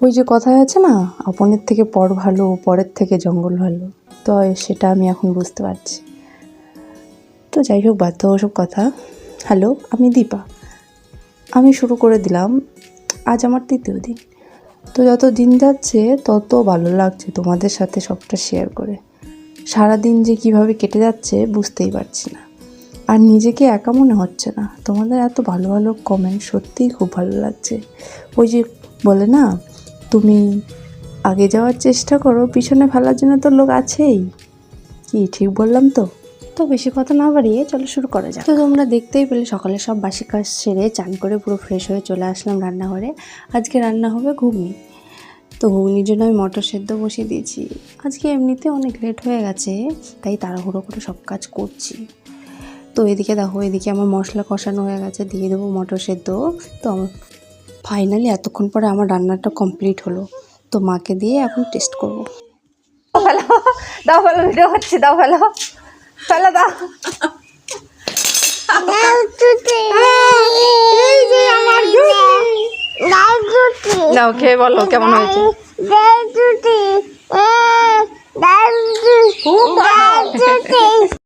ওই যে কথায় আছে না, আপনের থেকে পর ভালো, পরের থেকে জঙ্গল ভালো। তো সেটা আমি এখন বুঝতে পারছি। তো যাই হোক, বাদ দাও ওসব কথা। হ্যালো, আমি দীপা। আমি শুরু করে দিলাম, আজ আমার 3য় দিন। তো যত দিন যাচ্ছে তত ভালো লাগছে তোমাদের সাথে সবটা শেয়ার করে। সারাদিন যে কিভাবে কেটে যাচ্ছে বুঝতেই পারছি না। আর নিজেকে একা মনে হচ্ছে না। তোমাদের এত ভালো ভালো কমেন্ট, সত্যিই খুব ভালো লাগছে। ওই যে বলে না, তুমি আগে যাওয়ার চেষ্টা করো, পিছনে ফেলার জন্য তো লোক আছেই। কি ঠিক বললাম তো? তো বেশি কথা না বাড়িয়ে চলো শুরু করা যাক। তো তোমরা দেখতেই পেলে সকালে সব বাসি কাজ সেরে চান করে পুরো ফ্রেশ হয়ে চলে আসলাম রান্নাঘরে। আজকে রান্না হবে ঘুগনি। তো ঘুগনির জন্য আমি মটর সেদ্ধ বসিয়ে দিয়েছি। আজকে এমনিতে অনেক লেট হয়ে গেছে, তাই তাড়াহুড়ো করে সব কাজ করছি। তো এদিকে দেখো, এদিকে আমার মশলা কষানো হয়ে গেছে, দিয়ে দেবো মটর সেদ্ধ। তো আমার ফাইনালি এতক্ষণ পরে আমার রান্নাটা কমপ্লিট হলো। তো মাকে দিয়ে এখন টেস্ট করবো। দাও ফেলো, ভিডিও হচ্ছে, দাও ফেলো, ফেলো দাও। দাও খেয়ে বলো কেমন হয়েছে। খুব ভালো।